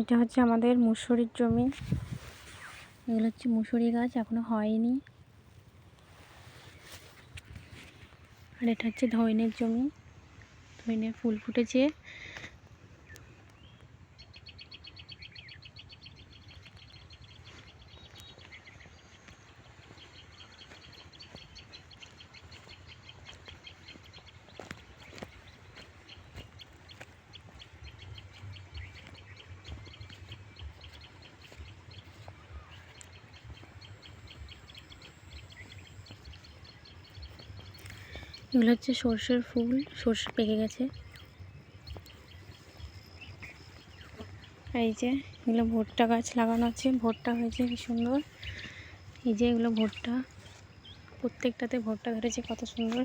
এটা হচ্ছে আমাদের মুসুরির জমি। এগুলো হচ্ছে মুসুরি গাছ, এখনো হয়নি। আর এটা হচ্ছে ধইনের জমি, ধইনের ফুল ফুটেছে। এগুলো হচ্ছে সর্ষের ফুল, সর্ষে পেকে গেছে। এই যে এগুলো ভুট্টা গাছ লাগানো আছে, ভুট্টা হয়েছে কি সুন্দর। এই যে এগুলো ভুট্টা, প্রত্যেকটাতে ভুট্টা ধরেছে, কত সুন্দর।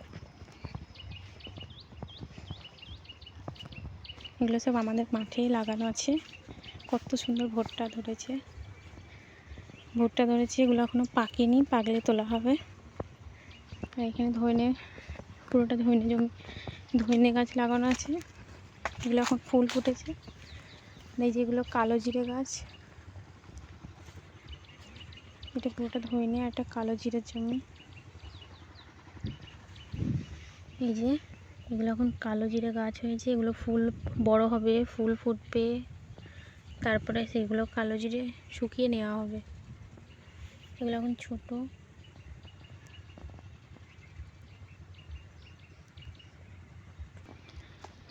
এগুলো সব আমাদের মাঠেই লাগানো আছে, কত সুন্দর ভুট্টা ধরেছে। ভুট্টা ধরেছে, এগুলো এখনো পাকেনি, পাকলে তোলা হবে। আর এখানে ধইনে, পুরোটা ধইনে জমি, ধইনে গাছ লাগানো আছে। এগুলো এখন ফুল ফুটেছে। এই যেগুলো কালো জিরে গাছ, এটা পুরোটা ধইনে, আর একটা কালো জিরের জমি। এই যে এগুলো এখন কালো জিরে গাছ হয়েছে, এগুলো ফুল বড় হবে, ফুল ফুটবে, তারপরে সেগুলো কালো জিরে শুকিয়ে নেওয়া হবে। এগুলো এখন ছোট।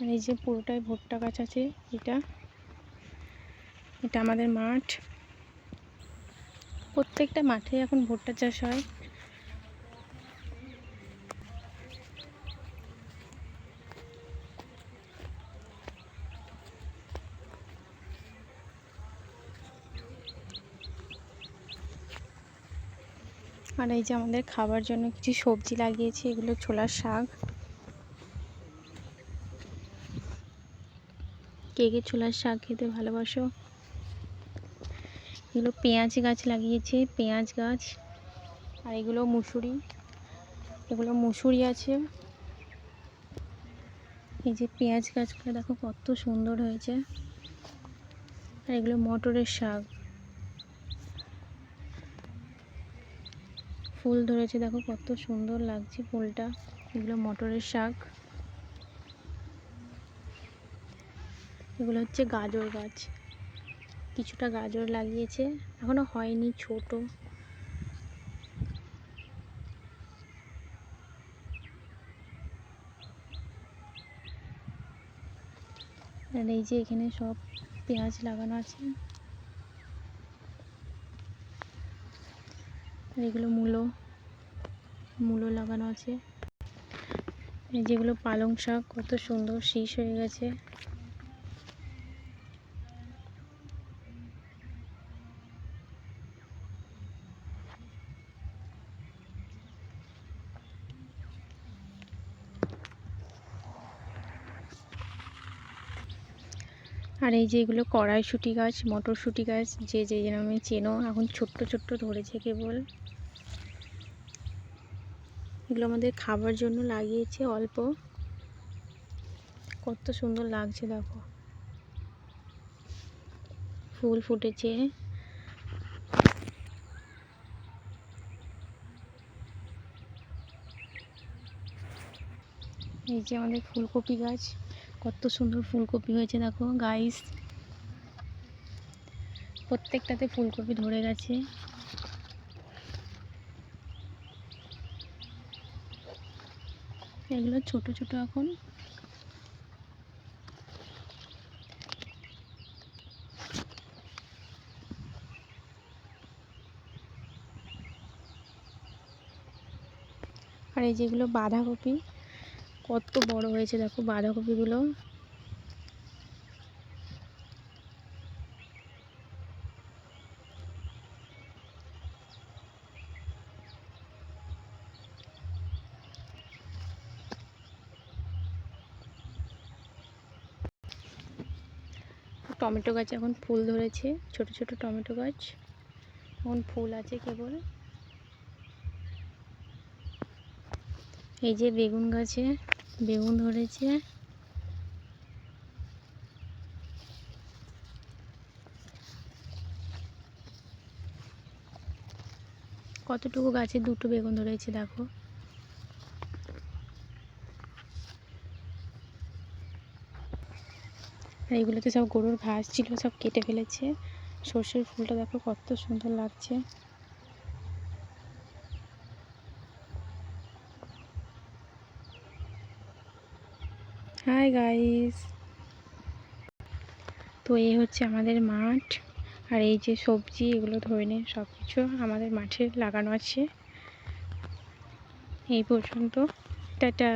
আর এই যে পুরোটাই ভুট্টা গাছ আছে। এটা আমাদের মাঠ, প্রত্যেকটা মাঠে এখন ভুট্টা চাষ হয়। আর এই যে আমাদের খাবার জন্য কিছু সবজি লাগিয়েছি, এগুলো ছোলার শাক। কে কে ছোলার শাক খেতে ভালোবাসো? এগুলো পেঁয়াজ গাছ লাগিয়েছে, পেঁয়াজ গাছ। আর এগুলো মুসুরি, এগুলো মুসুরি আছে। এই যে পেঁয়াজ গাছগুলো দেখো কত সুন্দর হয়েছে। আর এগুলো মটরের শাক, ফুল ধরেছে, দেখো কত সুন্দর লাগছে ফুলটা। এগুলো মটরের শাক। এগুলো হচ্ছে গাজর গাছ, কিছুটা গাজর লাগিয়েছে, এখনো হয়নি, ছোট। আর এই যে এখানে সব পেঁয়াজ লাগানো আছে। আর এগুলো মূলো লাগানো আছে। এই যেগুলো পালং শাক, কত সুন্দর শীষ হয়ে গেছে। আর এই যে এগুলো কড়াইশুঁটি গাছ, মটরশুঁটি গাছ, যে যে নামে চেনো, এখন ছোট্ট ছোট্ট ধরেছে কেবল। এগুলো আমাদের খাবার জন্য লাগিয়েছে অল্প, কত সুন্দর লাগছে দেখো, ফুল ফুটেছে। এই যে আমাদের ফুলকপি গাছ, কত সুন্দর ফুলকপি হয়েছে দেখো গাইস, প্রত্যেকটাতে ফুলকপি ধরে গেছে। এগুলো ছোট ছোট এখন। আর এই যেগুলো বাঁধাকপি, কত বড় হয়েছে দেখো বাঁধাকপিগুলো। টমেটো গাছে এখন ফুল ধরেছে, ছোট ছোট টমেটো গাছ, এখন ফুল আছে কেবল। এই যে বেগুন গাছে বেগুন ধরেছে। কতটুকু গাছে দুটো বেগুন ধরেছে দেখো। আর এইগুলোতে সব গরুর ঘাস ছিল, সব কেটে ফেলেছে। সর্ষের ফুলটা দেখো কত সুন্দর লাগছে। হাই গাইস, তো এই হচ্ছে আমাদের মাঠ। আর এই যে সবজি, এগুলো ধরে সব কিছু আমাদের মাঠে লাগানো আছে। এই পর্যন্ত, টাটা।